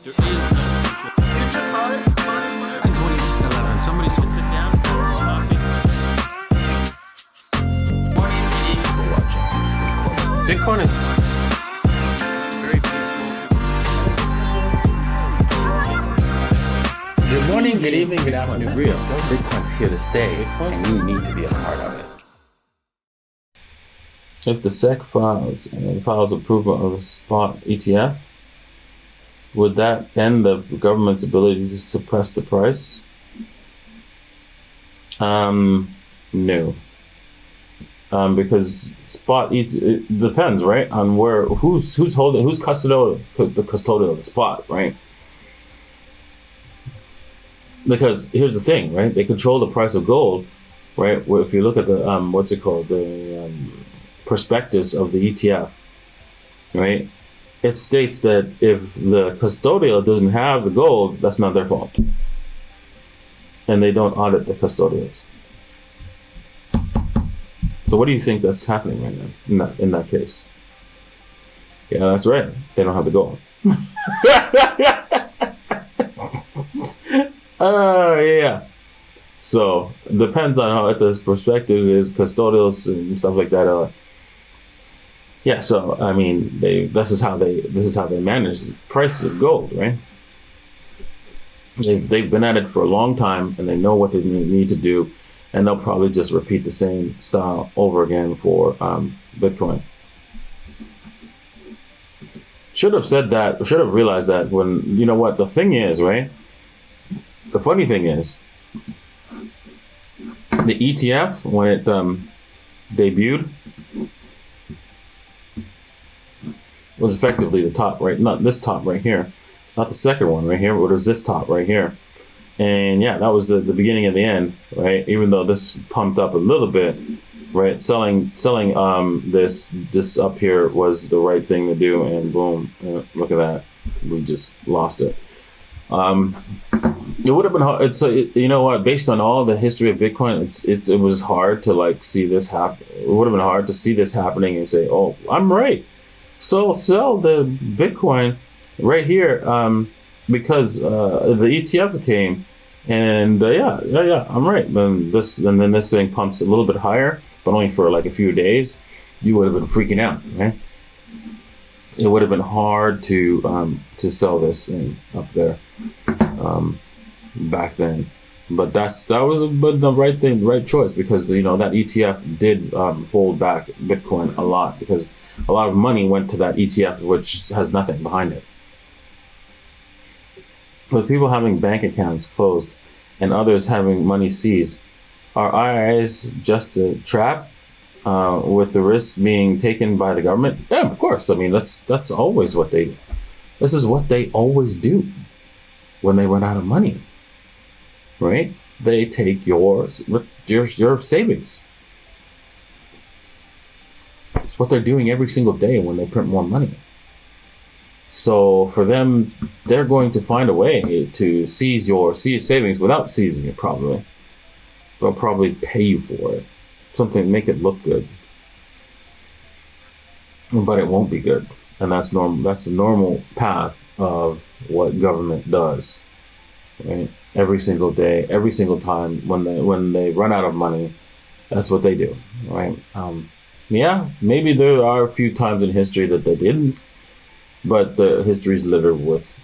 There is no somebody took it down. Bitcoin is Very peaceful. good morning, good evening, good afternoon. Real Bitcoin's here to stay, and you need to be a part of it. If the SEC files approval of a spot ETF, would that end the government's ability to suppress the price? No. Because it depends, right, on who's custodial of the spot, right? Because here's the thing, right? They control the price of gold, right? Well, if you look at the the prospectus of the ETF, right? It states that if the custodial doesn't have the gold, that's not their fault, and they don't audit the custodials. So what do you think that's happening right now in that case? Yeah, that's right. They don't have the gold. Yeah. So depends on how the perspective is, custodials and stuff like that. Yeah. So I mean, this is how they manage the price of gold, right? They've been at it for a long time, and they know what they need to do. And they'll probably just repeat the same style over again for Bitcoin. Should have realized that when, you know what, the thing is, right? The funny thing is, the ETF, when it debuted, was effectively the top, right? Not this top right here, not the second one right here, but it was this top right here. And yeah, that was the beginning of the end, right? Even though this pumped up a little bit, right? Selling this up here was the right thing to do, and boom, look at that, we just lost it. It would have been hard. You know what? Based on all the history of Bitcoin, it was hard to see this happen. It would have been hard to see this happening and say, "Oh, I'm right, so I'll sell the Bitcoin right here." Because the ETF came, and yeah, I'm right. Then this thing pumps a little bit higher, but only for like a few days. You would have been freaking out, right? It would have been hard to sell this thing up there back then. But that was the right thing, the right choice, because that ETF did hold back Bitcoin a lot, because a lot of money went to that ETF, which has nothing behind it. With people having bank accounts closed and others having money seized, are IRAs just a trap with the risk being taken by the government? Yeah, of course. I mean, that's always what they do. This is what they always do when they run out of money, right? They take your savings. It's what they're doing every single day when they print more money. So for them, they're going to find a way to seize your savings without seizing it. Probably, they'll probably pay you for it, something to make it look good, but it won't be good. And that's normal. That's the normal path of what government does, right? Every single day, every single time when they run out of money, that's what they do, right? Yeah, maybe there are a few times in history that they didn't. But the history is littered with,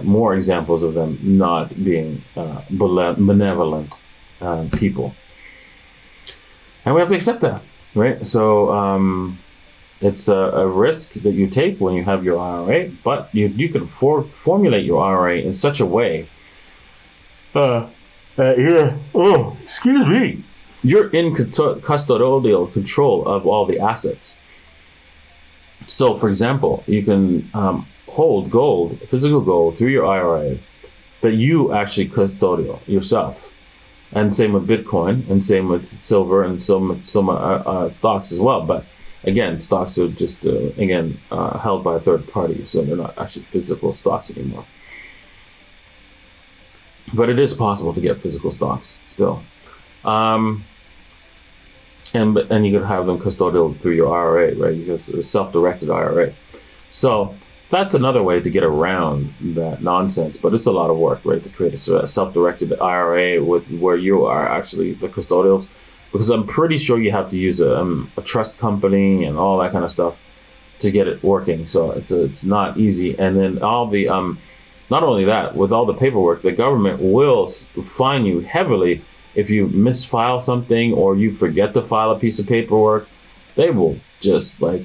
more examples of them not being benevolent people, and we have to accept that, right? So it's a risk that you take when you have your IRA, but you can formulate your IRA in such a way that you're in custodial control of all the assets. So, for example, you can hold physical gold through your IRA, but you actually custodial yourself. And same with Bitcoin, and same with silver, and some stocks as well. But again, stocks are just held by a third party, so they're not actually physical stocks anymore. But it is possible to get physical stocks still. And you could have them custodial through your IRA, right? Because it's a self-directed IRA. So that's another way to get around that nonsense. But it's a lot of work, right, to create a self-directed IRA with where you are actually the custodials, because I'm pretty sure you have to use a trust company and all that kind of stuff to get it working. So it's not easy. And then all the not only that, with all the paperwork, the government will fine you heavily if you misfile something or you forget to file a piece of paperwork. They will just like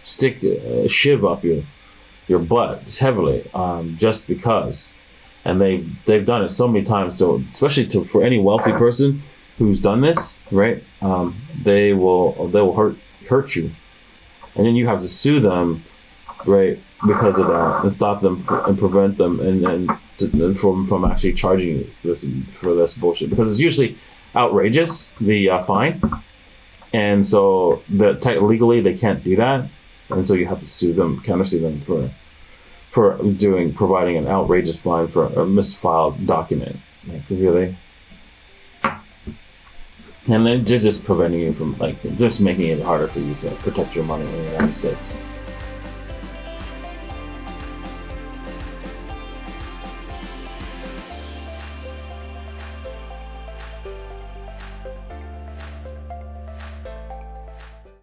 stick a shiv up your butt just heavily, just because. And they've done it so many times. So especially for any wealthy person who's done this, right? They will hurt you, and then you have to sue them, right, because of that, and stop them and prevent them and from actually charging you for this bullshit, because it's usually outrageous, the fine, and so legally they can't do that, and so you have to sue them, countersue them for providing an outrageous fine for a misfiled document. Like, really? And then they're just preventing you from, like, just making it harder for you to protect your money in the United States.